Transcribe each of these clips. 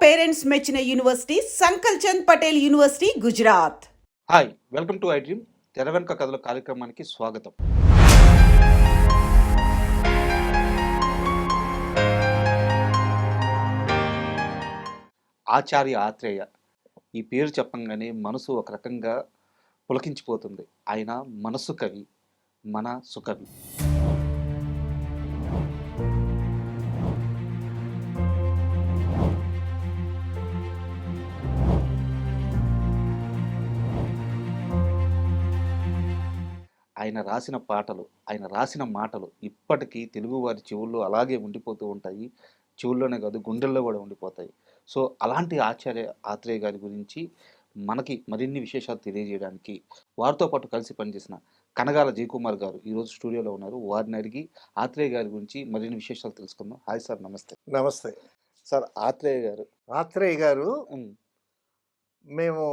Parents మెచ్చిన university Sankal Chand Patel university Gujarat. Hi, welcome to iDream తెర వెనుక కథల కార్యక్రమానికి స్వాగతం. ఆచార్య ఆత్రేయ ఈ పేరు చెప్పంగానే మనసు ఒక రకంగా పులకించిపోతుంది. ఆయన మనసు కవి, మన సుకవి. ఆయన రాసిన పాటలు, ఆయన రాసిన మాటలు ఇప్పటికీ తెలుగువారి చెవుల్లో అలాగే ఉండిపోతూ ఉంటాయి. చెవుల్లోనే కాదు, గుండెల్లో కూడా ఉండిపోతాయి. సో అలాంటి ఆచార్య ఆత్రేయ గారి గురించి మనకి మరిన్ని విశేషాలు తెలియజేయడానికి వారితో పాటు కలిసి పనిచేసిన కనగాల జయకుమార్ గారు ఈరోజు స్టూడియోలో ఉన్నారు. వారిని అడిగి ఆత్రేయ గారి గురించి మరిన్ని విశేషాలు తెలుసుకుందాం. హాయ్ సార్, నమస్తే. నమస్తే. సార్, ఆత్రేయ గారు ఆత్రేయ గారు ఉమ్, మేము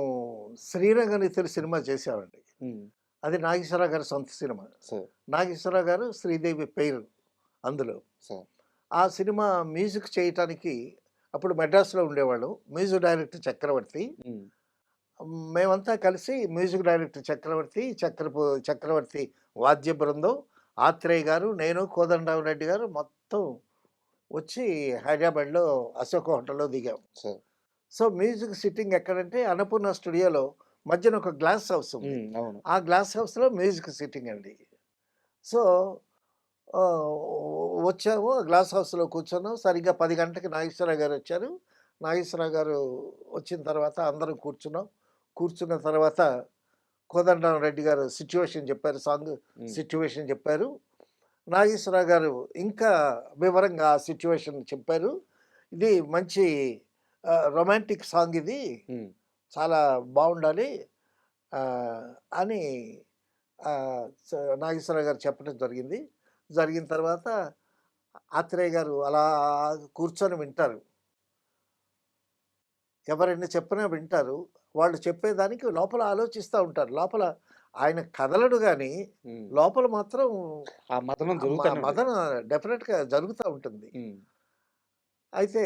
శ్రీరంగనితులు సినిమా చేసామండి. ఉమ్, అది నాగేశ్వరరావు గారి సొంత సినిమా. సార్ నాగేశ్వరరావు గారు శ్రీదేవి పేరు అందులో. సార్ ఆ సినిమా మ్యూజిక్ చేయటానికి అప్పుడు మెడ్రాస్లో ఉండేవాళ్ళు. మ్యూజిక్ డైరెక్టర్ చక్రవర్తి. ఉమ్, మేమంతా కలిసి మ్యూజిక్ డైరెక్టర్ చక్రవర్తి వాద్య బృందం, ఆత్రేయ గారు, నేను, కోదండరామరెడ్డి గారు మొత్తం వచ్చి హైదరాబాద్లో అశోక హోటల్లో దిగాం. సార్ సో మ్యూజిక్ సిట్టింగ్ ఎక్కడంటే అన్నపూర్ణ స్టూడియోలో మధ్యన ఒక గ్లాస్ హౌస్ ఉంది. అవును. ఆ గ్లాస్ హౌస్లో మ్యూజిక్ సిట్టింగ్ అండి. సో ఆ, వచ్చాము, గ్లాస్ హౌస్లో కూర్చున్నాం. సరిగ్గా 10 గంటలకి నాగేశ్వరరావు గారు వచ్చారు. నాగేశ్వరరావు గారు వచ్చిన తర్వాత అందరం కూర్చున్నాం. కూర్చున్న తర్వాత కోదండరామరెడ్డి గారు సిచ్యువేషన్ చెప్పారు, సాంగ్ సిచ్యువేషన్ చెప్పారు. నాగేశ్వరరావు గారు ఇంకా వివరంగా ఆ సిచ్యువేషన్ చెప్పారు. ఇది మంచి రొమాంటిక్ సాంగ్, ఇది ఉమ్, చాలా బాగుండాలి అని నాగేశ్వరరావు గారు చెప్పడం జరిగింది. జరిగిన తర్వాత ఆత్రేయ గారు అలా కూర్చొని వింటారు. ఎవరైనా చెప్పినా వింటారు. వాళ్ళు చెప్పేదానికి లోపల ఆలోచిస్తూ ఉంటారు. లోపల ఆయన కదలడు కానీ ఉమ్. లోపల మాత్రం ఆ మదనం జరుగుతానే ఉంది. మదన డెఫినెట్గా జరుగుతూ ఉంటుంది. ఉమ్, అయితే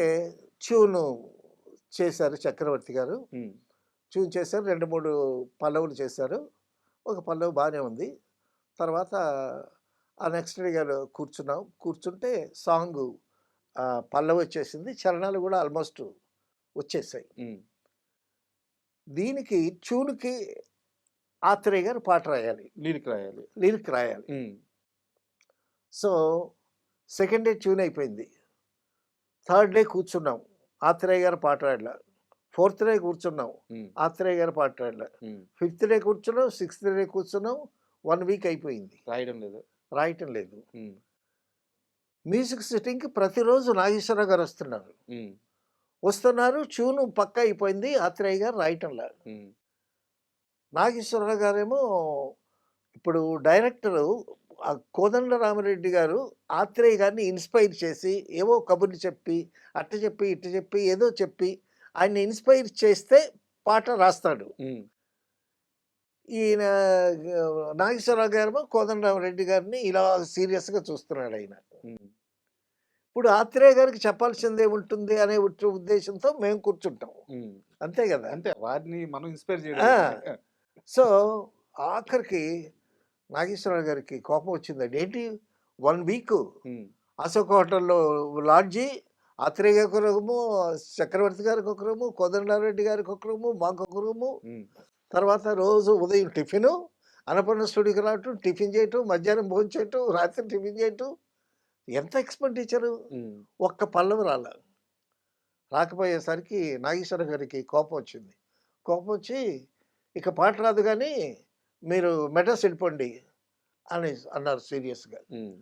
ట్యూను చేశారు చక్రవర్తి గారు. ఉమ్, ట్యూన్ చేశారు. 2-3 పల్లవులు చేశారు. ఒక పల్లవి బాగానే ఉంది. తర్వాత ఆ నెక్స్ట్ డే గారు కూర్చున్నాం. కూర్చుంటే సాంగ్ పల్లవి వచ్చేసింది. చరణాలు కూడా ఆల్మోస్ట్ వచ్చేసాయి. ఉమ్, దీనికి ట్యూన్కి ఆత్రేయ గారు పాట రాయాలి, లిరిక్ రాయాలి. లిరిక్ రాయాలి. ఉమ్, సో సెకండ్ డే ట్యూన్ అయిపోయింది. థర్డ్ డే కూర్చున్నాం, ఆత్రేయ గారు పాట రాయట్లా. ఫోర్త్ డే కూర్చున్నాం, ఉమ్, ఆత్రేయ గారు పాట రాయట్లా. ఉమ్. ఫిఫ్త్ డే కూర్చున్నాం, సిక్స్త్ డే కూర్చున్నాం. 1 వీక్ అయిపోయింది, రాయడం లేదు. రాయటం లేదు. ఉమ్, మ్యూజిక్ సిట్టింగ్కి ప్రతిరోజు నాగేశ్వరరావు గారు ఉమ్, వస్తున్నారు. ట్యూన్ పక్క అయిపోయింది, ఆత్రేయ గారు రాయటంలా. ఉమ్, నాగేశ్వరరావు గారేమో ఇప్పుడు డైరెక్టరు కోదండరామరెడ్డి గారు ఆత్రేయ గారిని ఇన్స్పైర్ చేసి ఏవో కబుర్లు చెప్పి అట్ట చెప్పి ఇట్ట చెప్పి ఏదో చెప్పి ఆయన్ని ఇన్స్పైర్ చేస్తే పాట రాస్తాడు. ఉమ్, ఈయన నాగేశ్వరరావు గారేమో కోదండరామరెడ్డి గారిని ఇలా సీరియస్గా చూస్తున్నాడు ఆయన. ఉమ్, ఇప్పుడు ఆత్రేయ గారికి చెప్పాల్సిందే ఉంటుంది అనే ఉద్దేశంతో మేము కూర్చుంటాం, ఉమ్. అంతే కదా. అంతే, వారిని మనం ఇన్స్పైర్ చేయడం. సో ఆఖరికి నాగేశ్వరరావు గారికి కోపం వచ్చిందండి. ఏంటి 1 వీక్ ఉమ్, అశోక్ హోటల్లో లాడ్జి, ఆత్రేయ గారికి ఒక రూము, చక్రవర్తి గారికి ఒక రూము, కోదండరామరెడ్డి గారికి ఒక రూము, మాకు ఒక రూము. ఉమ్, తర్వాత రోజు ఉదయం టిఫిను, అన్నపూర్ణ స్టూడియోకి రావటం, టిఫిన్ చేయటం, మధ్యాహ్నం భోజనం చేయటం, రాత్రి టిఫిన్ చేయటం. ఎంత ఎక్స్పెండిచరు. ఉమ్, ఒక్క పల్లవి రాకపోయేసరికి నాగేశ్వర గారికి కోపం వచ్చింది. కోపం వచ్చి ఇక పాట రాదు కానీ మీరు మెడ్రాస్ వెళ్ళిపోండి అని అన్నారు సీరియస్గా. ఉమ్,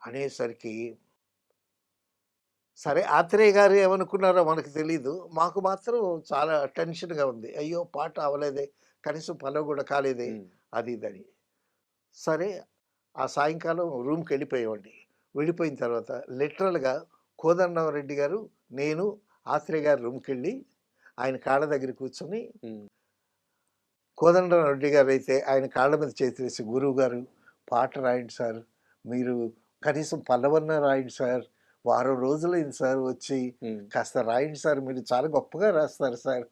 అనేసరికి సరే, ఆత్రేయ గారు ఏమనుకున్నారో మనకు తెలీదు. మాకు మాత్రం చాలా టెన్షన్గా ఉంది. అయ్యో పాట అవ్వలేదే, కనీసం పల్లవి కూడా కాలేదే, ఉమ్, అది ఇదని. సరే, ఆ సాయంకాలం రూమ్కి వెళ్ళిపోయామండి. వెళ్ళిపోయిన తర్వాత లిటరల్గా కోదండరామరెడ్డి గారు, నేను, ఆత్రేయ గారు రూమ్కి వెళ్ళి ఆయన కాళ్ళ దగ్గర కూర్చొని, ఉమ్, కోదండరామరెడ్డి గారు అయితే ఆయన కాళ్ళ మీద చేసి, గురువు గారు పాట రాయండి సార్, మీరు కనీసం పల్లవన్న రాయండి సార్, వారం రోజులైంది సార్ వచ్చి, కాస్త రాయండి సార్, మీరు చాలా గొప్పగా రాస్తారు సార్,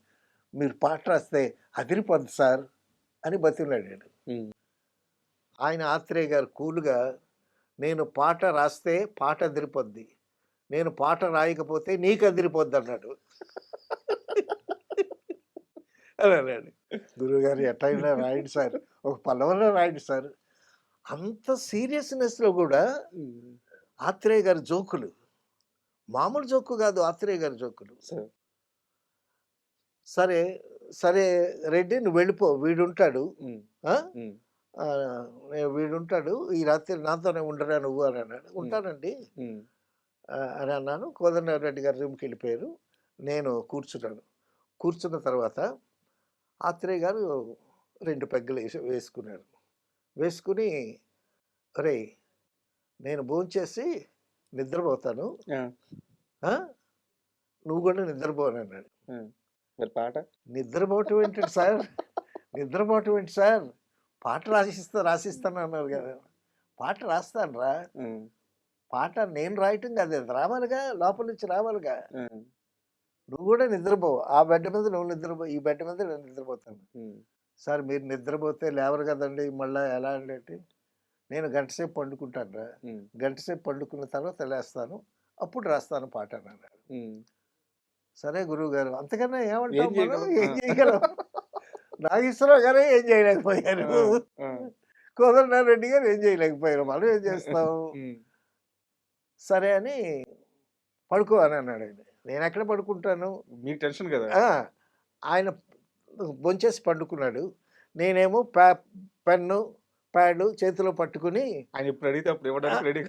మీరు పాట రాస్తే అదిరిపోద్ది సార్ అని బతిలాడాడు. ఆయన ఆత్రేయ గారు కూల్గా, నేను పాట రాస్తే పాట అదిరిపోద్ది, నేను పాట రాయకపోతే నీకు అదిరిపోద్ది అన్నాడు. అని అన్నాడు. గురువుగారు ఎట్లయినా రాయండి సార్, ఒక పల్లవలో రాయండి సార్. అంత సీరియస్నెస్లో కూడా ఆత్రేయ గారి జోకులు మామూలు జోకు కాదు, ఆత్రేయ గారి జోకులు. సరే సరే రెడ్డి నువ్వు వెళ్ళిపో, వీడుంటాడు ఆ? ఆ, వీడుంటాడు ఈ రాత్రి నాతోనే ఉండరా నువ్వు అని అన్నాడు. ఉంటానండి అని అన్నాను. కోదండరెడ్డి గారి రూమ్కి వెళ్ళిపోయారు. నేను కూర్చున్నాను. కూర్చున్న తర్వాత ఆత్రేయ గారు 2 పెగ్గలు వేసుకున్నారు. వేసుకుని, రే నేను భోంచేసి నిద్రపోతాను, నువ్వు కూడా నిద్రపోను అన్నాడు. పాట నిద్రపోవటం ఏంటండి సార్, నిద్రపోవటం ఏంటి సార్, పాట రాసిస్తాను అన్నారు కదా. పాట రాస్తాను రా, పాట నేను రాయటం కాదు, అది రావాలిగా, లోపల నుంచి రావాలిగా. నువ్వు కూడా నిద్రపో, ఆ బెడ్ మీద నువ్వు నిద్రపో, ఈ బెడ్ మీద నేను నిద్రపోతాను. సార్ మీరు నిద్రపోతే లేవరు కదండి, మళ్ళీ ఎలా అంటే, నేను గంట సేపు పండుకుంటాను రా, గంట సేపు పండుకున్న తర్వాత లేస్తాను, అప్పుడు రాస్తాను పాట అన్నాడు. సరే గురువు గారు, అంతకన్నా ఏమంటాం మనం, ఏం చేయగలం. నాగేశ్వరరావు గారే ఏం చేయలేకపోయారు, కోదండరెడ్డి గారు ఏం చేయలేకపోయారు, మనం ఏం చేస్తాం. సరే అని పడుకో అని అన్నాడు ఆయన. నేను ఎక్కడ పడుకుంటాను, మీకు టెన్షన్ కదా. ఆయన బొంచేసి పండుకున్నాడు. నేనేమో పెన్ను ప్యాడ్ చేతిలో పట్టుకుని, ఆయన ఎప్పుడు అడిగితే అప్పుడు ఇవ్వడానికి రెడీ.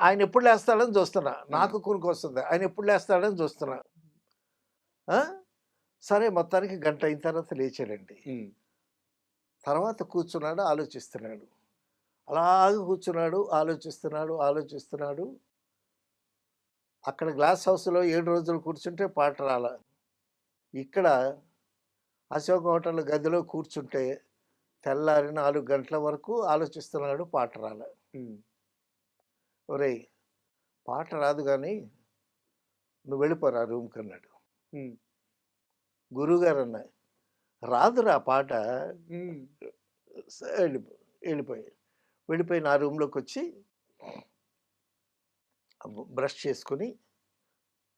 ఆయన ఎప్పుడు లేస్తాడని చూస్తున్నా, నాకు కునుకు వస్తుంది, ఆయన ఎప్పుడు లేస్తాడని చూస్తున్నా. సరే మొత్తానికి గంట అయిన తర్వాత లేచాడండి. తర్వాత కూర్చున్నాడు, ఆలోచిస్తున్నాడు. అలాగే కూర్చున్నాడు, ఆలోచిస్తున్నాడు. అక్కడ గ్లాస్ హౌస్లో 7 రోజులు కూర్చుంటే పాట రాల. ఇక్కడ అశోక్ హోటల్ గదిలో కూర్చుంటే తెల్లారి 4 గంటల వరకు ఆలోచిస్తున్నాడు, పాట రాల. ఒరేయ్ పాట రాదు కానీ నువ్వు వెళ్ళిపోరా రూమ్కి అన్నాడు. గురువుగారు అన్న, రాదురా పాట. వెళ్ళిపోయి నా రూమ్లోకి వచ్చి బ్రష్ చేసుకుని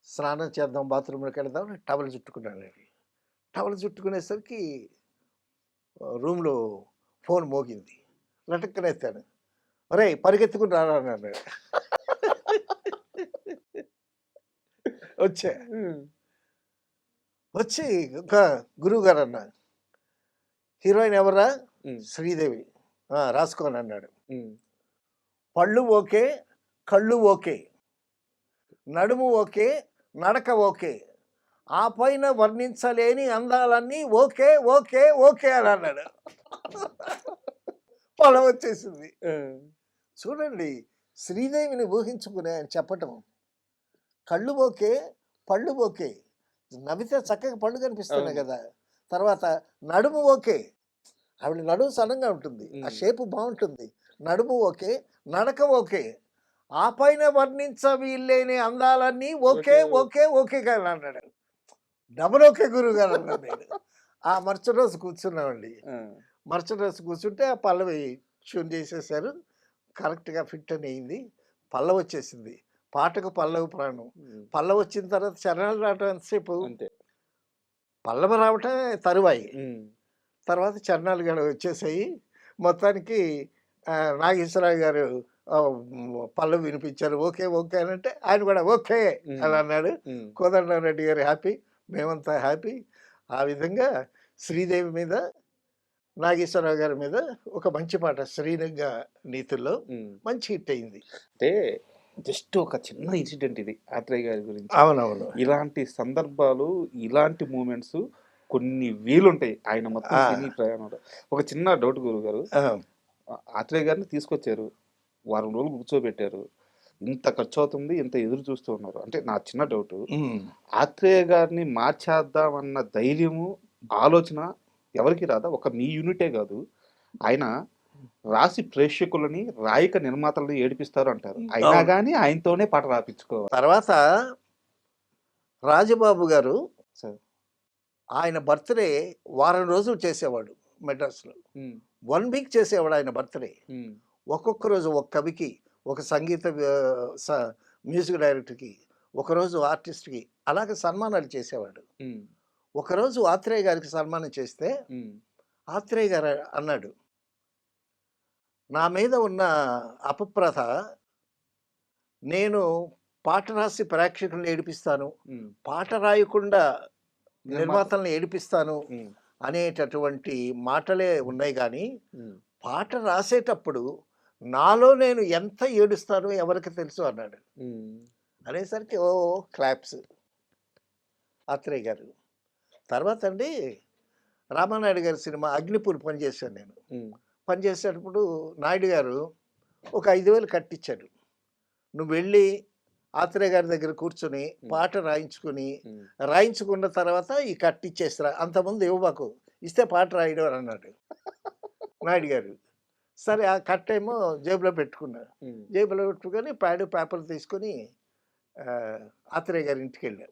స్నానం చేద్దాం, బాత్రూంలోకి వెళదాం, టవల్ చుట్టుకున్నాను. టవల్ చుట్టుకునేసరికి రూమ్లో ఫోన్ మోగింది. లటక్కన ఎత్తాను. ఒరే పరిగెత్తుకుని రారా అన్నాడు. వచ్చి ఒక గురువు గారు అన్న, హీరోయిన్ ఎవరా, శ్రీదేవి, రాసుకోని అన్నాడు. పళ్ళు ఓకే, కళ్ళు ఓకే, నడుము ఓకే, నడక ఓకే, ఆ పైన వర్ణించలేని అందాలన్నీ ఓకే ఓకే ఓకే అని అన్నాడు. పొలం వచ్చేసింది. చూడండి, శ్రీదేవిని ఊహించుకునే ఆయన చెప్పటం. కళ్ళు ఓకే, పళ్ళు ఓకే, నవ్వితే చక్కగా పళ్ళు కనిపిస్తున్నాయి కదా. తర్వాత నడుము ఓకే, ఆవిడ నడుము సన్నంగా ఉంటుంది, ఆ షేపు బాగుంటుంది, నడుము ఓకే, నడక ఓకే, ఆ పైన వర్ణించవీలేని అందాలన్నీ ఓకే ఓకే ఓకే కానీ అన్నాడు. డబుల్ ఓకే గురువు గారు అన్నాడు. నేను ఆ మరుసటి రోజు కూర్చున్నామండి. మరుసటి రోజు కూర్చుంటే ఆ పల్లవి ట్యూన్ చేసేసారు, కరెక్ట్గా ఫిట్ అని అయింది. పల్లవి వచ్చేసింది. పాటకు పల్లవి ప్రాణం. పల్లవి వచ్చిన తర్వాత చరణాలు రావటం ఎంతసేపు, పల్లవి రావటమే తరువాయి. తర్వాత చరణాలు కూడా వచ్చేసాయి. మొత్తానికి నాగేశ్వరరావు గారు పల్లవి వినిపించారు. ఓకే ఓకే అని అంటే ఆయన కూడా ఓకే అని అన్నాడు. కోదండరెడ్డి గారు హ్యాపీ, మేమంతా హ్యాపీ. ఆ విధంగా శ్రీదేవి మీద, నాగేశ్వరరావు గారి మీద ఒక మంచి పాట శ్రీరంగ నీతుల్లో మంచి హిట్ అయింది. అంటే జస్ట్ ఒక చిన్న ఇన్సిడెంట్ ఇది ఆత్రేయ గారి గురించి. అవునవును. ఇలాంటి సందర్భాలు, ఇలాంటి మూమెంట్స్ కొన్ని వీలుంటాయి ఆయన మొత్తం సినీ ప్రయాణంలో. ఒక చిన్న డౌట్ గురువు గారు, ఆత్రేయ గారిని తీసుకొచ్చారు, వారం రోజులు కూర్చోబెట్టారు, ఇంత ఖర్చు అవుతుంది, ఇంత ఎదురు చూస్తూ ఉన్నారు. అంటే నా చిన్న డౌట్, ఆత్రేయ గారిని మార్చేద్దామన్న ధైర్యము, ఆలోచన ఎవరికి రాదా? ఒక మీ యూనిటే కాదు, ఆయన రాసి ప్రేక్షకులని, రాయిక నిర్మాతలని ఏడిపిస్తారు అంటారు. అయినా అవును. గాని ఆయనతోనే పాట రాపిచ్చుకోవాలి. తర్వాత రాజబాబు గారు సార్. ఆయన బర్త్‌డే వారం రోజులు చేసేవాడు మెడ్రాస్‌లో. హ్మ్. 1 వీక్ చేసేవాడు ఆయన బర్త్‌డే. హ్మ్. ఒక్కొక్క రోజు ఒక కవికి, ఒక సంగీత మ్యూజిక్ డైరెక్టర్‌కి, ఒకరోజు ఆర్టిస్ట్‌కి అలాగే సన్మానాలు చేసేవాడు. హ్మ్. ఒకరోజు ఆత్రేయ గారికి సన్మానం చేస్తే హ్మ్. ఆత్రేయ గారు అన్నాడు, "నా మీద ఉన్న అపప్రథ నేను పాట రాసి ప్రేక్షకుల్ని ఏడిపిస్తాను. హ్మ్. పాట రాయకుండా నిర్మాత. నిర్మాతల్ని ఏడిపిస్తాను హ్మ్. అనేటటువంటి మాటలే ఉన్నాయి గానీ, హ్మ్. పాట రాసేటప్పుడు నాలో నేను ఎంత ఏడుస్తానో ఎవరికి తెలుసు" అన్నాడు. హ్మ్. అనేసరికి ఓ క్లాప్స్ ఆత్రేయ గారు. తర్వాత అండి రామానాయుడు గారి సినిమా 'అగ్నిపూర్' పనిచేశాను నేను. హ్మ్. పనిచేసేటప్పుడు నాయుడు గారు ఒక 5,000 కట్టిచ్చాడు. "నువ్వు వెళ్ళి ఆత్రేయ గారి దగ్గర కూర్చొని పాట రాయించుకొని, హ్మ్. రాయించుకున్న తర్వాత ఈ కట్టిచ్చేసిరా. అంతకుముందు ఇవ్వమాకు. ఇస్తే పాట రాయడు" అని అన్నాడు నాయుడు గారు. సరే ఆ కట్టేమో జేబులో పెట్టుకున్నా. హ్మ్. జేబులో పెట్టుకొని ప్యాడు, పేపర్ తీసుకొని ఆత్రేయ గారి ఇంటికెళ్ళా.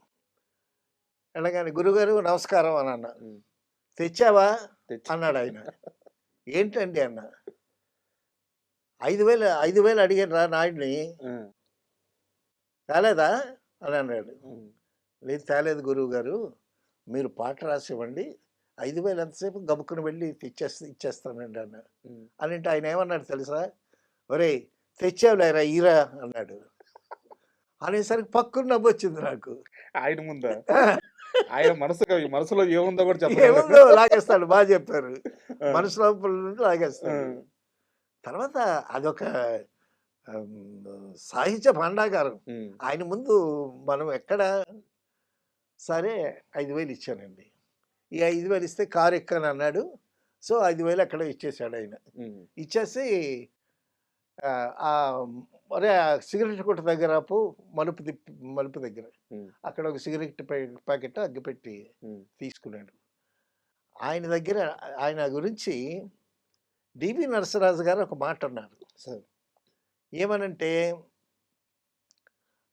వెళ్ళగానే "గురువుగారు నమస్కారం" అని అన్నా. హ్మ్. "తెచ్చావా?" తెచ్చి అన్నాడాయన. "ఏంటండి" అన్నా. 5,000 అడిగానురా నాయుడిని. ఆ! తేలేదా? అని అన్నాడు. హ్మ్. "లేదు తేలేదు గురువుగారు. మీరు పాట రాసివ్వండి. 5,000 ఎంతసేపు గబుక్కున వెళ్ళి ఇచ్చేస్తానండి" అన్నా. హ్మ్. అనంటే ఆయన ఏమన్నాడు తెలుసా? "ఒరేయ్! తెచ్చావులేరా ఇయ్యిరా" అన్నాడు. అనేసరికి పక్కున నవ్వొచ్చింది నాకు. ఆయన ముందా? ఆయన మనసులో ఏముందో కూడా చెప్పగలరు. ఏముందో లాగేస్తాడు. చెప్పారు. ఆ! మనసు లోపల నుండి ఆ! లాగేస్తాడు. తర్వాత అదొక సాహిత్య భాండాగారం. హ్మ్. ఆయన ముందు మనం ఎక్కడ సరే 5,000 ఇచ్చానండి. ఈ 5,000 ఇస్తే కారు ఎక్కానన్నాడు. సో, 5,000 ఎక్కడో ఇచ్చేసాడాయన. హ్మ్. ఇచ్చేసి ఒరేయ్! ఆ సిగరెట్ కొట్టు దగ్గర ఆపు మలుపు దగ్గర. హ్మ్. అక్కడ ఒక సిగరెట్ ప్యాకెట్ అగ్గిపెట్టి హ్మ్. తీసుకున్నాడు. ఆయన దగ్గర ఆయన గురించి 'డివి నరసరాజు' గారు ఒక మాట అన్నారు. సార్. ఏమనంటే,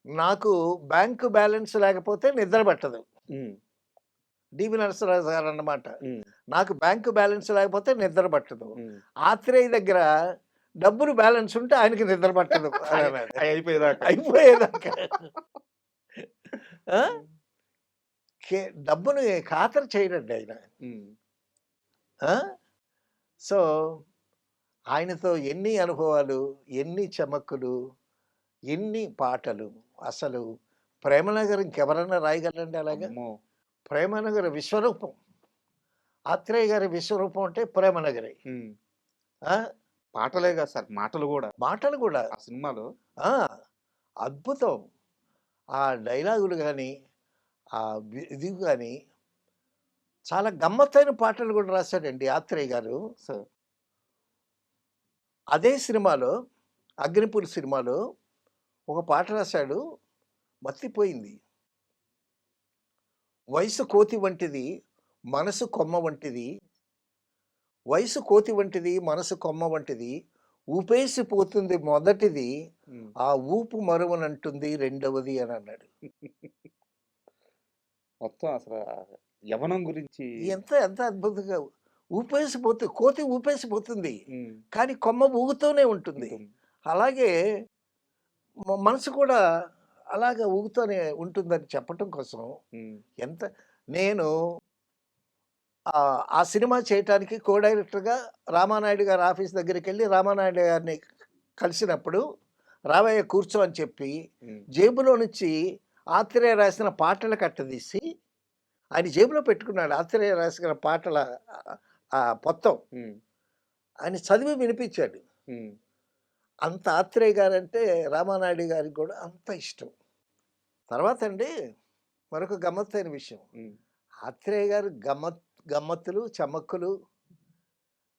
"నాకు బ్యాంకు బ్యాలెన్స్ లేకపోతే నిద్ర పట్టదు." హ్మ్. 'డివి నరసరాజు' గారు అన్నమాట. హ్మ్. "నాకు బ్యాంకు బ్యాలెన్స్ లేకపోతే నిద్ర పట్టదు. హ్మ్. ఆత్రేయ దగ్గర డబ్బులు బ్యాలెన్స్ ఉంటే ఆయనకి నిద్ర పట్టదు" అని అన్నాడు. అయిపోయేదాకా. అయిపోయేదాకా. ఆ! హ్మ్. డబ్బుని ఖాతరు చేయడండి ఆయన. హ్మ్. ఆ! సో, ఆయనతో ఎన్ని అనుభవాలు, ఎన్ని చమక్కులు, ఎన్ని పాటలు. అసలు 'ప్రేమనగర్' ఇంకెవరన్నా రాయగలరండి అలాగా? అమ్మో! 'ప్రేమనగర్' విశ్వరూపం. ఆత్రేయ గారి విశ్వరూపం అంటే 'ప్రేమనగరే'. హ్మ్. ఆ! పాటలే కాదు సార్. మాటలు గూడా. మాటలు గూడా. ఆ సినిమాలో. ఆ! అద్భుతం. ఆ డైలాగులు గాని, ఆ ఇది గాని చాలా గమ్మత్తైన పాటలు గూడా రాశాడండి ఆత్రేయ గారు. సార్. అదే సినిమాలో 'అగ్నిపురి' సినిమాలో ఒక పాట రాశాడు. మతిపోయింది. వయసు కోతి వంటిది, మనసు కొమ్మ వంటిది. వయసు కోతి వంటిది, మనసు కొమ్మ వంటిది. ఊపేసిపోతుంది మొదటిది, హ్మ్. ఆ ఊపు మరువనంటుంది రెండవది అని అన్నాడు. మొత్తం అసల యవ్వనం గురించి. ఎంత ఎంత అద్భుతంగా కోతి ఊపేసిపోతుంది. హ్మ్. కానీ కొమ్మ ఊగుతూనే ఉంటుంది. ఉంటుంది. అలాగే మనసు కూడా అలాగే ఊగుతూనే ఉంటుందని చెప్పటం కోసం హ్మ్. ఎంత నేను ఆ సినిమా చేయటానికి కో డైరెక్టర్‌గా రామానాయుడు గారి ఆఫీస్ దగ్గరికెళ్ళి రామానాయుడు గారిని కలిసినప్పుడు, "రావయ్య కూర్చో" అని చెప్పి, హ్మ్. జేబులో నుంచి ఆత్రేయ రాసిన పాటల కట్ట తీసి, ఆయన జేబులో పెట్టుకున్నాడు. ఆత్రేయ రాసిన పాటల పొత్తం. హ్మ్. ఆయన చదివి వినిపించాడు. హ్మ్. అంత ఆత్రేయ గారంటే రామానాయుడు గారికి కూడా అంత ఇష్టం. తర్వాతండి మరొక గమ్మత్తైన విషయం. హ్మ్. ఆత్రేయ గారు గమ్మత్తులు, చమక్కులు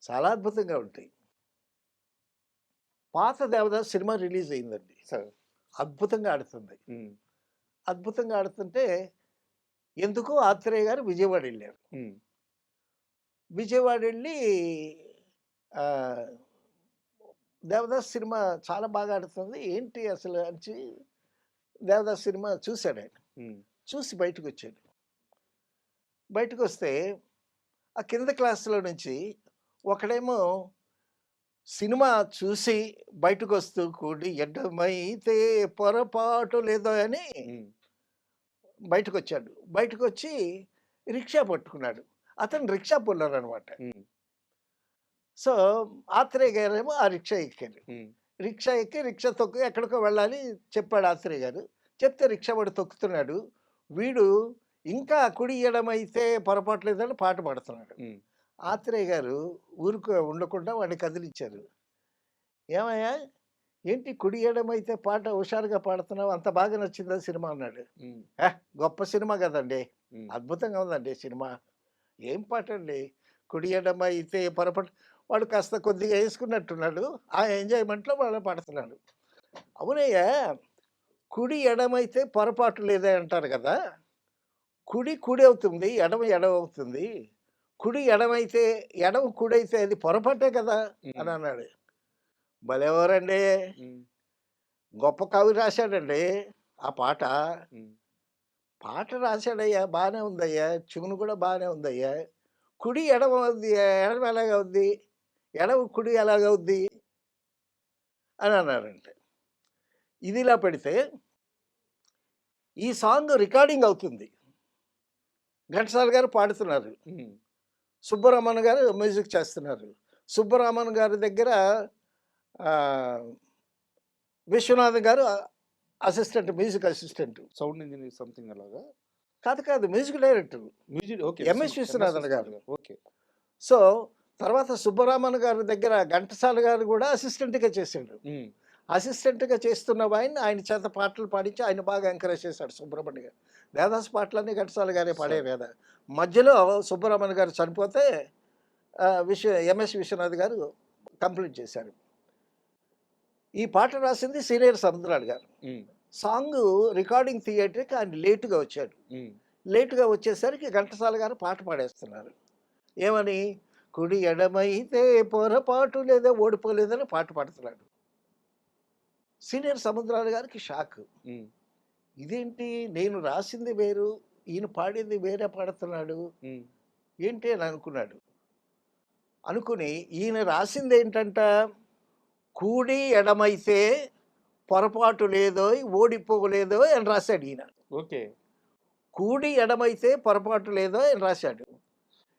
చాలా అద్భుతంగా ఉంటాయి. 'పాత దేవదాసు' సినిమా రిలీజ్ అయిందండి. సార్. అద్భుతంగా ఆడుతుంది. హ్మ్. అద్భుతంగా ఆడుతుంటే ఎందుకో ఆత్రేయ గారు విజయవాడ ఎళ్లారు. హ్మ్. విజయవాడ ఎళ్లి ఆహ్, దేవదాస్ సినిమా చాలా బాగా ఆడుతుంది. ఏంటి అసలు అని దేవదాస్ సినిమా చూసాడాయన. హ్మ్. చూసి బయటకొచ్చాడు. బయటకొస్తే ఆ కింద క్లాస్‌లో నుంచి ఒకడేమో సినిమా చూసి బయటకొస్తూ కూడి ఎడ్డమైతే పొరపాటు లేదో అని హ్మ్. బయటకొచ్చాడు. బయటకొచ్చి రిక్షా పట్టుకున్నాడు. అతను రిక్షా పుల్లర్ అనమాట. హ్మ్. సో, ఆత్రేయ గారేమో ఆ రిక్షా ఎక్కారు. హ్మ్. రిక్షా ఎక్కి రిక్షా తొక్కి ఎక్కడికో వెళ్ళాలి చెప్పాడు ఆత్రేయ గారు. చెప్తే రిక్షా వాడు తొక్కుతున్నాడు. వీడు ఇంకా కుడి ఎడమైతే పొరపాటు లేదని పాట పాడుతున్నాడు. హ్మ్. ఆత్రేయ గారు ఊరుకో ఉండకుండా వాడిని కదిలించారు. "ఏమయ్యా! ఏంటి కుడి ఎడమైతే పాట హుషారుగా పాడుతున్నావు అంత బాగా నచ్చిందా సినిమా" అన్నాడు. హ్మ్. గొప్ప సినిమా కదండీ! హ్మ్. అద్భుతంగా ఉందండి సినిమా. ఏం పాటండి. కుడి ఎడమైతే పొరపాటు వాడు కాస్త కొద్దిగా యేసుకున్నట్టున్నాడు. ఆ ఎంజాయ్‌మెంట్‌లో వాడు పాడుతున్నాడు. అవునయ్యా! కుడి ఎడమైతే పొరపాటు లేదే అంటారు గదా! కుడి కుడవుతుంది. ఎడమ ఎడమవుతుంది. కుడి ఎడమైతే ఎడమ కుడైతే అది పొరపాటే కదా! హ్మ్. అని అన్నాడు. భలేవారండి. హ్మ్. గొప్ప కవి రాశాడండి ఆ పాట. హ్మ్. పాట రాశాడయ్యా! బానే ఉందయ్యా! ట్యూన్ కూడా బానే ఉందయ్యా! కుడి ఎడమ అవుద్ది. ఎడమ ఎలాగవుద్ది? ఎడమ కుడి ఎలాగవుద్ది? అని అన్నారంట. ఇదిలా పెడితే ఈ సాంగ్ రికార్డింగ్ అవుతుంది. ఘంటసాల గారు పాడుతున్నారు. హ్మ్. సుబ్బరామన్ గారు మ్యూజిక్ చేస్తున్నారు. సుబ్బరామన్ గారి దగ్గర ఆహ్, విశ్వనాథ్ గారు assistant music assistant. Sound engineer something అలాగా? కాదు music director music okay. MS Viswanathan గారు. ఓకే. సో, తర్వాత సుబ్బరామన్ గారి దగ్గర ఘంటసాల గారు కూడా అసిస్టెంట్‌గా చేసాడు. హ్మ్. అసిస్టెంట్‌గా చేస్తున్న ఆయన చేత పాటలు పాడించి ఆయన బాగా ఎంకరేజ్ చేశాడు సుబ్రహ్మణ్యం గారు. దేవదాసు పాటలన్నీ ఘంటసాల గారే పాడారు సరే. కదా! మధ్యలో సుబ్బరామన్ గారు చనిపోతే ఎంఎస్ విశ్వనాథ్ గారు కంప్లీట్ చేశారు. ఈ పాట రాసింది సీనియర్ సముద్రాలు గారు. హ్మ్. సాంగు రికార్డింగ్ థియేటర్‌కి ఆయన లేట్‌గా వచ్చాడు. హ్మ్. లేట్‌గా వచ్చేసరికి ఘంటసాల గారు పాట పాడేస్తున్నారు. ఏమని? కుడి ఎడమైతే పొరపాటు లేదా ఓడిపోలేదని పాట పాడుతున్నాడు. సీనియర్ సముద్రాలు గారికి షాక్. హ్మ్. ఇదేంటి నేను రాసింది వేరు, ఈయన పాడింది వేరే పాడుతున్నాడు. హ్మ్. ఏంటి అని అనుకున్నాడు. అనుకుని ఈయన రాసిందేంటంట, కూడి ఎడమైతే పొరపాటు లేదోయ్ ఓడిపోలేదోయ్ అని రాశాడు ఈయన. ఓకే. కూడి ఎడమైతే పొరపాటు లేదోయ్ అని రాశాడు.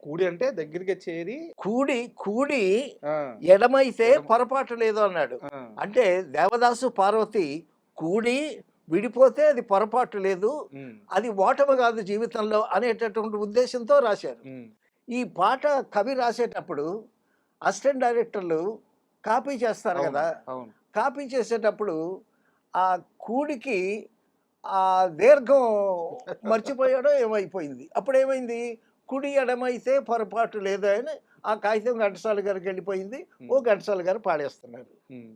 కూడి అంటే దగ్గరికి చేరి కూడి కూడి ఆ! ఎడమైతే ఎడమ పొరపాటు లేదు అన్నాడు. ఆ! అంటే దేవదాసు పార్వతి కూడి విడిపోతే అది పొరపాటు లేదు. హ్మ్. అది ఓటమి కాదు జీవితంలో అనేటటువంటి ఉద్దేశంతో రాశారు. హ్మ్. ఈ పాట కవి రాసేటప్పుడు అసిస్టెంట్ డైరెక్టర్లు కాపీ చేస్తారు అవును. కదా! అవును. కాపీ చేసేటప్పుడు ఆ కూడికి ఆ దీర్ఘం మర్చిపోయాడో ఏమైపోయింది. అప్పుడేమైంది? కుడి ఎడమైతే పొరపాటు లేదు అని ఆ కాగితం ఘంటసాల గారికి వెళ్ళిపోయింది. హ్మ్. ఘంటసాల గారు పాడేస్తున్నారు. హ్మ్.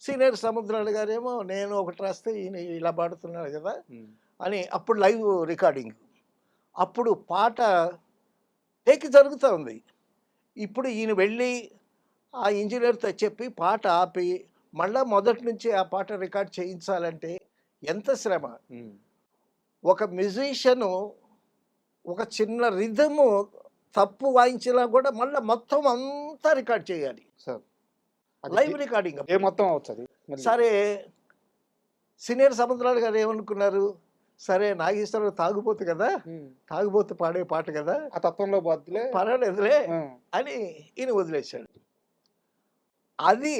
సీనియర్ సముద్రాలు గారేమో నేను ఒకటి రాస్తే ఈయన ఇలా పాడుతున్నాడు కదా! హ్మ్. అని అప్పుడు లైవ్ రికార్డింగ్. అప్పుడు పాట టేక్ జరుగుతా ఉంది. ఇప్పుడు ఈయన వెళ్ళి ఆ ఇంజినీర్‌తో చెప్పి పాట ఆపి మళ్ళా మొదటి నుంచి ఆ పాట రికార్డ్ చేయించాలంటే ఎంత శ్రమ. హ్మ్. ఒక మ్యూజిషియను ఒక చిన్న రిథము తప్పు వాయించినా కూడా మళ్ళా మొత్తం అంతా రికార్డ్ చేయాలి. సార్. అది లైవ్ రికార్డింగ్ ఏ అప్పుడు. మొత్తం అవ్వచ్చది మరి? సరే సీనియర్ సముద్రాలు గారు ఏమనుకున్నారు? సరే నాగేశ్వరరావు తాగుబోతు కదా! హ్మ్. తాగుబోతు పాడే పాట కదా! ఆ తత్వంలో బద్దులే పర్వాలేదులే ఆ! అని ఈయన వదిలేసాడు. అది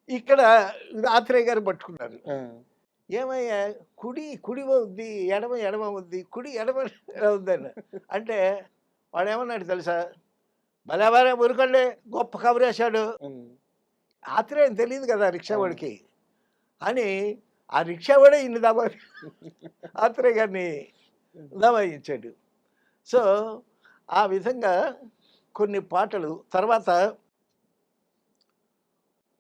ఇక్కడ ఆత్రేయ గారు పట్టుకున్నారు. ఆ! ఏమయ్యా కుడి అవుద్ది, ఎడమ ఎడమ అవుద్ది, కుడి ఎడమ అవుద్దని. అంటే వాడేమన్నాడు తెలుసా? భలే భలే ఊరుకోండి గొప్ప కబురేశాడు. హ్మ్. ఆత్రేయం తెలీదు కదా రిక్షా అవును. వాడికి. అని ఆ రిక్షా వాడే ఈయన్ని ఆత్రేయ గారిని దబాయించాడు. సో, ఆ విధంగా కొన్ని పాటలు తర్వాత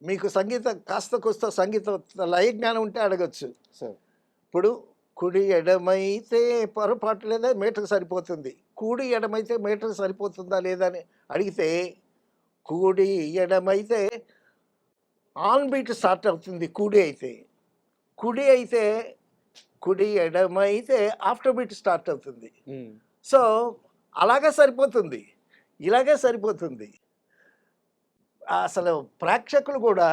మీకు సంగీతం కాస్త కూస్త సంగీతం లయ జ్ఞానం ఉంటే అడగొచ్చు. సార్. ఇప్పుడు కుడి ఎడమైతే పొరపాటు లేదా మీటర్‌కి సరిపోతుంది. కుడి ఎడమైతే మీటర్‌కి సరిపోతుందా లేదా అని అడిగితే కూడి ఎడమైతే ఆన్ బీట్ స్టార్ట్ అవుతుంది కుడి అయితే. కుడి అయితే కుడి ఎడమైతే ఆఫ్టర్ బీట్ స్టార్ట్ అవుతుంది. హ్మ్. సో, అలాగే సరిపోతుంది. ఇలాగే సరిపోతుంది. అసలు ప్రేక్షకులు కూడా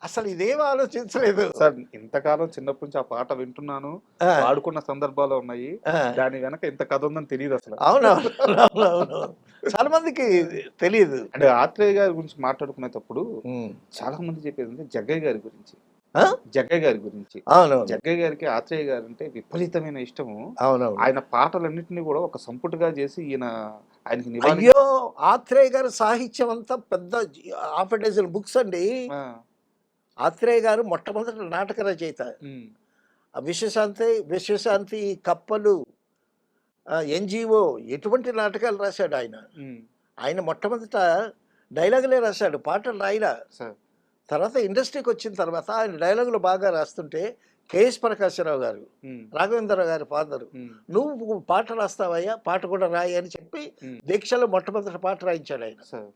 అసలు ఇదేం ఆలోచించలేదు. సార్ ఇంతకాలం చిన్నప్పటి నుంచి ఆ పాట వింటున్నాను. ఆ! వాడుకున్న సందర్భాలు ఉన్నాయి. ఆ! దాని వెనక ఇంత కథ ఉందని తెలీదసల. అవునవును. చాలా మందికి తెలీదు. అంటే ఆత్రేయ గారి గురించి మాట్లాడుకునేటప్పుడు హ్మ్. చాలా మంది చెప్పేది జగ్గయ్య గారి గురించి. ఆ? జగ్గయ్య గారి గురించి. అవునవును. జగ్గయ్య గారికి ఆత్రేయ గారు అంటే విపరీతమైన ఇష్టము. అవునవును. ఆయన పాటలన్నింటినీ కూడా ఒక సంపుటిగా చేసి ఆయనకి నివాళి అయ్యో! ఆత్రేయ గారి సాహిత్యం అంతా పెద్ద హాఫ్ ఎ డజన్ బుక్స్ అండి. ఆ! ఆత్రేయ గారు మొట్టమొదటి నాటక రచయిత. హ్మ్. విశ్వశాంతి, కప్పలు, ఎన్‌జీఓ ఎటువంటి నాటకాలు రాశాడు ఆయన. హ్మ్. ఆయన మొట్టమొదట డైలాగులే రాశాడు. పాటలు రాయలా. సార్. తర్వాత ఇండస్ట్రీకి వచ్చిన తర్వాత ఆయన డైలాగులు బాగా రాస్తుంటే కేఎస్ ప్రకాశరావు గారు, హ్మ్. రాఘవేంద్రరావు గారి ఫాదరు, హ్మ్. "నువ్వు పాట రాస్తావయ్యా, పాట కూడా రాయి" అని చెప్పి హ్మ్. దీక్షలో మొట్టమొదటి పాట రాయించాడు ఆయన. సార్.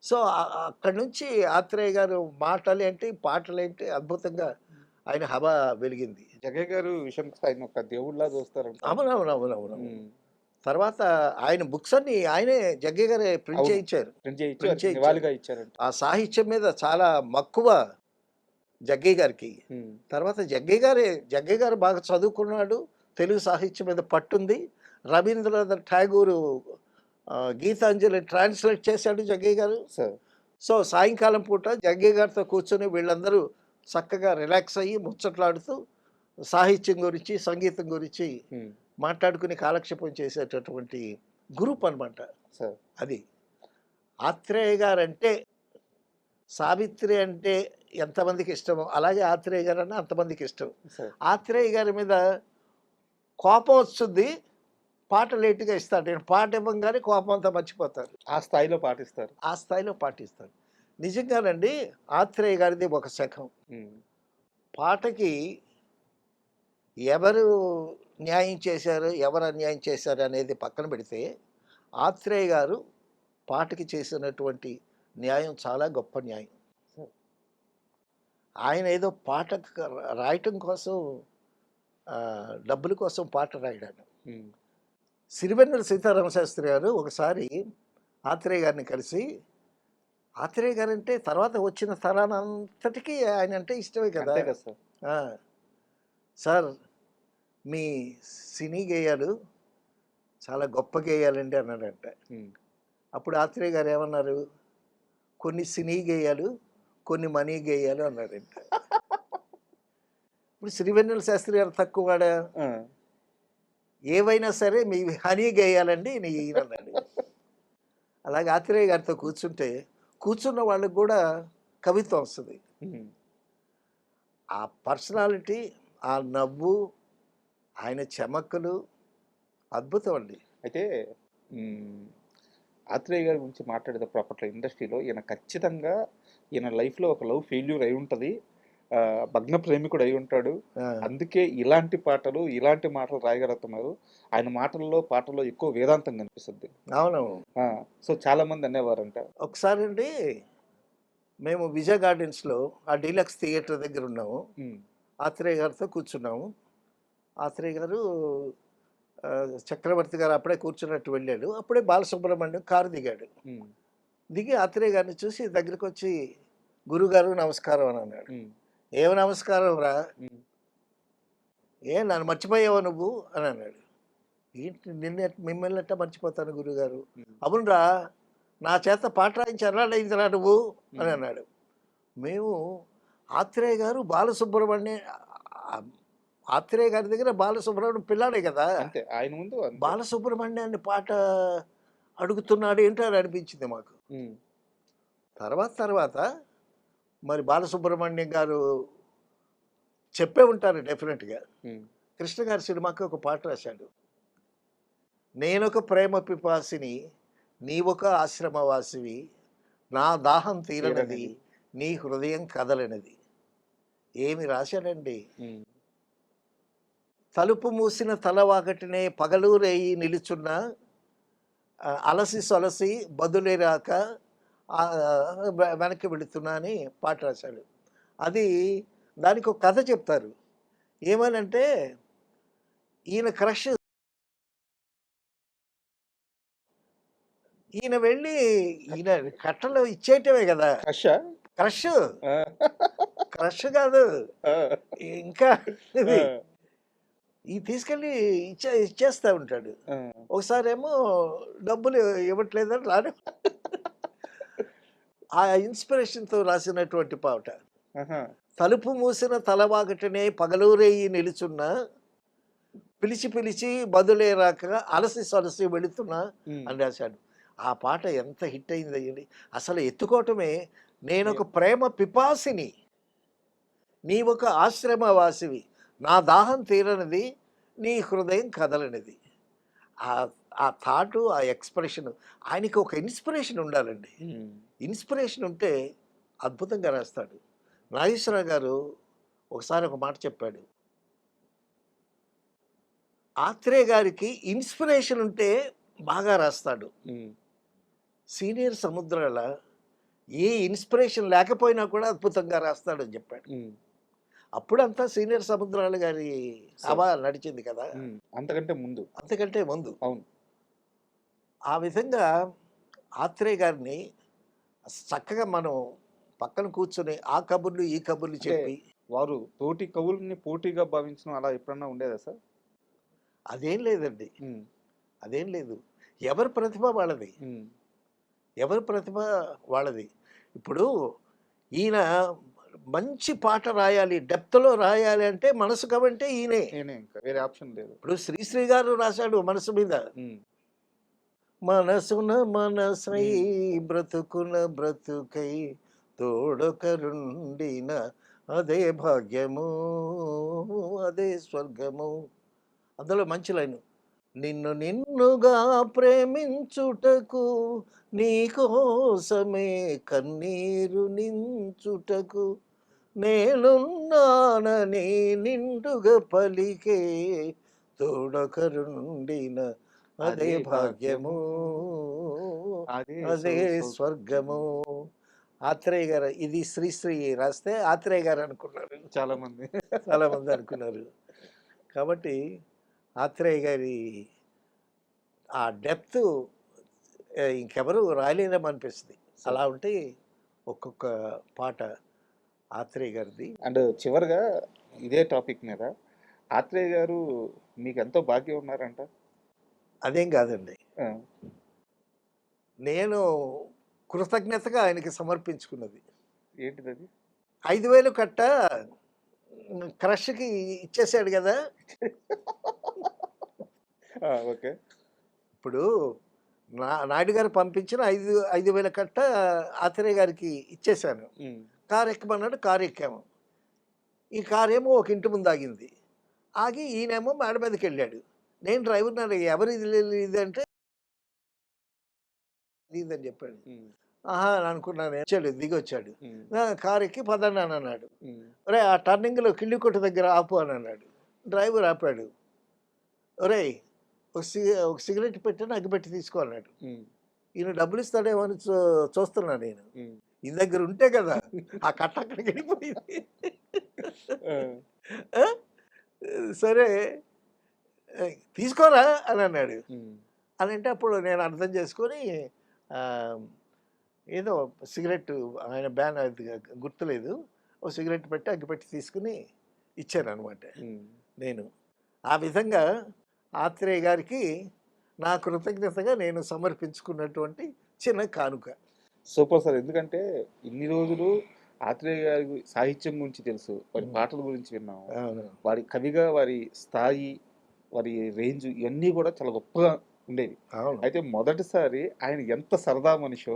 సో, అక్కడి నుంచి ఆత్రేయ గారు మాటలేంటి, పాటలేంటి అద్భుతంగా ఆయన హవా వెలిగింది. జగ్గయ్య గారు విషయానికొస్తే ఆయన ఒక దేవుడిలా చూస్తారంట. అవునవునవునవును. హ్మ్. తర్వాత ఆయన బుక్స్ అన్నీ ఆయనే జగ్గయ్య గారే ప్రింట్ అవును. చేయించారు. ప్రింట్ చేయించి ప్రింట్ ఆయనకి చేయించారు. నివాళిగా ఇచ్చారంట. ఆ సాహిత్యం మీద చాలా మక్కువ జగ్గయ్య గారికి. హ్మ్. తర్వాత జగ్గయ్య గారు బాగా చదువుకున్నాడు. తెలుగు సాహిత్యం మీద పట్టుంది. రవీంద్రనాథ్ ఠాగూరు గీతాంజలి ట్రాన్స్లేట్ చేశాడు జగ్గయ్య గారు. సార్. సో, సాయంకాలం పూట జగ్గయ్య గారితో కూర్చొని వీళ్ళందరూ చక్కగా రిలాక్స్ అయ్యి ముచ్చట్లాడుతూ సాహిత్యం గురించి, సంగీతం గురించి హ్మ్. మాట్లాడుకుని కాలక్షేపం చేసేటటువంటి గ్రూప్ అనమాట సార్. అది. ఆత్రేయ గారంటే, సావిత్రి అంటే ఎంతమందికి ఇష్టమో అలాగే ఆత్రేయ గారన్నా అంతమందికి ఇష్టం. సార్. ఆత్రేయ గారి మీద కోపం వస్తుంది. పాట లేట్‌గా ఇస్తాడు. నేను పాట ఇవ్వంగానే కోపం అంతా మర్చిపోతారు. ఆ స్థాయిలో పాటిస్తారు. ఆ స్థాయిలో పాటిస్తాడు. నిజంగానండి ఆత్రేయ గారిది ఒక శకం. హ్మ్. పాటకి ఎవరు న్యాయం చేశారు, ఎవరు అన్యాయం చేశారు అనేది పక్కన పెడితే, ఆత్రేయ గారు పాటకి చేసినటువంటి న్యాయం చాలా గొప్ప న్యాయం. ఆయన ఏదో పాట రాయటం కోసం డబ్బుల కోసం పాట రాయడాను. హ్మ్. సిరివెన్నెల సీతారామ శాస్త్రి గారు ఒకసారి ఆత్రేయ గారిని కలిసి, ఆత్రేయ గారంటే తర్వాత వచ్చిన తరానంతటికీ ఆయన అంటే ఇష్టమే కదా! అంతే కదా సార్. ఆ! సార్, మీ సినీ గేయాలు చాలా గొప్ప గేయాలండి అన్నాడంట. హ్మ్. అప్పుడు ఆత్రేయ గారు ఏమన్నారు? కొన్ని సినీ గేయాలు, కొన్ని మనీ గేయాలు అన్నాడంట. ఇప్పుడు సిరివెన్నెల శాస్త్రి గారు తక్కువ వాడా? ఆ! ఏవైనా సరే మీ హనీ గేయాలండి ఈయనన్నాడు. అలాగే ఆత్రేయ గారితో కూర్చున్న వాళ్ళకి కూడా కవిత్వం వస్తది. హ్మ్. ఆ పర్సనాలిటీ, ఆ నవ్వు, ఆయన చమక్కులు అద్భుతం అండి. అయితే హ్మ్. ఆత్రేయ గారి గురించి మాట్లాడేటప్పుడు అప్పట్లో ఇండస్ట్రీలో ఖచ్చితంగా లైఫ్‌లో ఒక లవ్ ఫెయిల్యూర్ అయి ఉంటది. భగ్న ప్రేమికుడు అయి ఉంటాడు. ఆ! అందుకే ఇలాంటి పాటలు, ఇలాంటి మాటలు రాయగలుగుతున్నారు. ఆయన మాటల్లో, పాటల్లో ఎక్కువ వేదాంతం కనిపిస్తది. అవును. ఆ! సో చాలామంది అనేవారంట. ఒకసారండి మేము విజయ్ గార్డెన్స్‌లో ఆ డీలక్స్ థియేటర్ దగ్గర ఉన్నాము. హ్మ్. ఆత్రేయ గారితో కూర్చున్నాము. ఆత్రేయ గారు చక్రవర్తి గారు అప్పుడే కూర్చున్నట్టు వెళ్ళాడు. అప్పుడే బాలసుబ్రహ్మణ్యం కారు దిగాడు. హ్మ్. దిగి ఆత్రేయ గారిని చూసి దగ్గరకొచ్చి, "గురుగారు నమస్కారం" అని అన్నాడు. హ్మ్. "ఏమి నమస్కారం రా? హ్మ్. నన్ను మర్చిపోయావా నువ్వు" అని అన్నాడు. "ఏంటి మిమ్మల్ని ఎట్టా మర్చిపోతాను గురుగారు?" హ్మ్. "అవునురా, నా చేత పాట రాయించి ఎన్నాళ్ళయిందిరా నువ్వు" అని హ్మ్. అన్నాడు. మేము ఆత్రేయ గారు ఆత్రేయ గారి దగ్గర బాలసుబ్రహ్మణ్యం పిల్లాడే కదా! అంతే. ఆయన ముందు అంతే. బాలసుబ్రహ్మణ్యాన్ని పాట అడుగుతున్నాడు ఏంటో అని అనిపించింది మాకు. హ్మ్. తర్వాత మరి బాలసుబ్రహ్మణ్యం గారు చెప్పే ఉంటారు డెఫినెట్‌గా. హ్మ్. కృష్ణ గారి సినిమాకి ఒక పాట రాశాడు. "నేనొక ప్రేమ పిపాసిని, నీవొక ఆశ్రమవాసివి, నా దాహం తీరనిది, తీరనిది. నీ హృదయం కదలనిది." ఏమి రాశాడండి. హ్మ్. తలుపు మూసిన తలవాకటినే పగలు రేయి నిలుచున్న అలసి సొలసి బదులే రాక వెనక్కి వెళుతున్నా అని పాట రాశాడు. అది దానికి ఒక కథ చెప్తారు. ఏమనంటే ఈయన క్రష్, ఈయన వెళ్ళి ఈయన కట్టలు ఇచ్చేయటమే కదా క్రష్. క్రష్ కాదు ఇంకా ఇది తీసుకెళ్ళి ఇచ్చేస్తా ఉంటాడు. ఒకసారి ఏమో డబ్బులు ఇవ్వట్లేదని రాను. ఆ ఇన్స్పిరేషన్తో రాసినటువంటి పాట. తలుపు మూసిన తలవాగటనే పగలూరేయి నిలుచున్న, పిలిచి పిలిచి బదులే రాక అలసి సొలసి వెళుతున్నా అని రాశాడు. ఆ పాట ఎంత హిట్ అయింది. అసలు ఎత్తుకోవటమే, నేనొక ప్రేమ పిపాసిని, నీవొక ఆశ్రమవాసివి, నా దాహం తీరనిది, నీ హృదయం కదలనిది. ఆ థాటు, ఆ ఎక్స్ప్రెషన్, ఆయనకి ఒక ఇన్స్పిరేషన్ ఉండాలండి. ఇన్స్పిరేషన్ ఉంటే అద్భుతంగా రాస్తాడు. నాగేశ్వరరావు గారు ఒకసారి ఒక మాట చెప్పాడు, ఆత్రేయ గారికి ఇన్స్పిరేషన్ ఉంటే బాగా రాస్తాడు, సీనియర్ సముద్రాల ఏ ఇన్స్పిరేషన్ లేకపోయినా కూడా అద్భుతంగా రాస్తాడు అని చెప్పాడు. అప్పుడంతా సీనియర్ సముద్రాల గారి హవా నడిచింది కదా, అంతకంటే ముందు. అవును. ఆ విధంగా ఆత్రేయ గారిని చక్కగా మనం పక్కన కూర్చొని ఆ కబుర్లు ఈ కబుర్లు చెప్పి, వారు తోటి కవుల్ని పోటీగా భావించడం అలా ఎప్పుడన్నా ఉండేదా సార్? అదేం లేదండి, అదేం లేదు. ఎవరి ప్రతిభ వాళ్ళది, ఎవరి ప్రతిభ వాళ్ళది. ఇప్పుడు ఈయన మంచి పాట రాయాలి, డెప్త్లో రాయాలి అంటే మనసు కవంటే ఈయనే, ఇంకా వేరే ఆప్షన్ లేదు. ఇప్పుడు శ్రీశ్రీ గారు రాశాడు మనసు మీద, మనసున మనసై బ్రతుకున బ్రతుకై తోడొకరుండిన అదే భాగ్యము అదే స్వర్గము. అందులో మంచి లైను, నిన్ను నిన్నుగా ప్రేమించుటకు, నీకోసమే కన్నీరు నించుటకు, నేనున్నానని నిండుగా పలికే తోడొకరుండిన అదే భాగ్యము అదే స్వర్గము. ఆత్రేయ గారు, ఇది శ్రీశ్రీ రాస్తే ఆత్రేయ గారు అనుకున్నారు చాలా మంది అనుకున్నారు. కాబట్టి ఆత్రేయ గారి ఆ డెప్త్ ఇంకెవరు రాయలేమనిపిస్తుంది. అలా ఉంటే ఒక్కొక్క పాట ఆత్రేయ గారిది. అండ్ చివరిగా ఇదే టాపిక్ మీద, ఆత్రేయ గారు మీకు ఎంతో భాగ్యం ఉన్నారంట. అదేం కాదండి, నేను కృతజ్ఞతగా ఆయనకి సమర్పించుకున్నది. ఏంటిది అది? 5,000 కట్ట క్రష్కి ఇచ్చేసాడు కదా. ఓకే. ఇప్పుడు నాయుడు గారు పంపించిన 5,000 కట్ట ఆత్రేయ గారికి ఇచ్చేసాను. కారు ఎక్కమన్నాడు, కారు ఎక్కాము. ఈ కారేమో ఒక ఇంటి ముందు ఆగింది. ఆగి ఈయనేమో మేడ మీదకి వెళ్ళాడు. నేను డ్రైవర్ని ఎవరు ఇది అంటే ఇదని చెప్పాడు. ఆహా అనుకున్నాను. వచ్చాడు, దిగి వచ్చాడు, కారు ఎక్కి పదండి అని అన్నాడు. ఒరే ఆ టర్నింగ్లో కిళ్ళి కొట్టు దగ్గర ఆపు అని అన్నాడు. డ్రైవర్ ఆపాడు. ఒరే ఒక సిగరెట్ పెట్టాను, అగ్గిపెట్టి తీసుకో అన్నాడు. ఈయన డబ్బులు ఇస్తాడేమో అని చూస్తున్నా నేను. ఈ దగ్గర ఉంటే కదా ఆ కట్ట అక్కడికి వెళ్ళిపోయింది. సరే తీసుకోరా అని అన్నాడు. అని అంటే అప్పుడు నేను అర్థం చేసుకొని ఏదో సిగరెట్, ఆయన బ్యాన్ గుర్తులేదు, ఓ సిగరెట్ పెట్టి అగ్గిపెట్టి తీసుకుని ఇచ్చాను అనమాట నేను. ఆ విధంగా ఆత్రేయ గారికి నా కృతజ్ఞతగా నేను సమర్పించుకున్నటువంటి చిన్న కానుక. Super sir. ఎందుకంటే ఇన్ని రోజులు ఆత్రేయ గారి సాహిత్యం గురించి తెలుసు, వారి పాటల గురించి విన్నాము, వారి కవిగా వారి స్థాయి, వారి రేంజ్ ఇవన్నీ కూడా చాలా గొప్పగా ఉండేవి. అయితే మొదటిసారి ఆయన ఎంత సరదా మనిషో,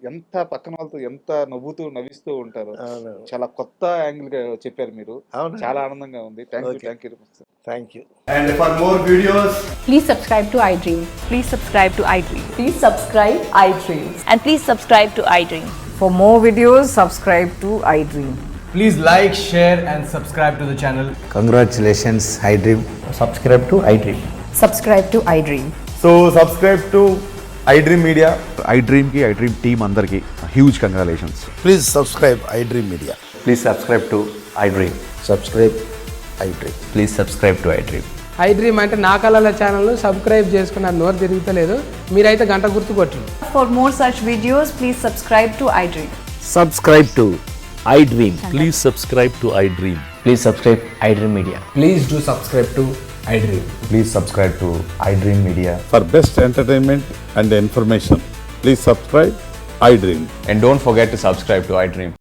ఎంత పక్కన వాళ్ళతో ఎంత నవ్వుతూ ఉంటారు, చాలా కొత్త యాంగిల్ గా చెప్పారు మీరు. చాలా ఆనందంగా ఉంది. Thank you. And for more videos, please subscribe to iDream. Please subscribe to iDream. Please subscribe iDream. And please subscribe to iDream. For more videos, subscribe to iDream. please like, share and subscribe to the channel. Congratulations, iDream. Subscribe to iDream. Subscribe to iDream. So subscribe to iDream Media. IDream team అందరికీ huge congratulations. Please subscribe iDream Media. Please subscribe to iDream. Subscribe iDream. Please subscribe to iDream. iDream అంటే నా కళల channel subscribe చేసుకున్న నోరు తిరుగుతలేదు, మీరైతే గంట గుర్తు కొట్టండి. For more such videos, please subscribe to iDream. Subscribe to iDream. Please subscribe to iDream. Please subscribe iDream Media. Please do subscribe to iDream. Please subscribe to iDream Media. For best entertainment and information, please subscribe iDream. And don't forget to subscribe to iDream.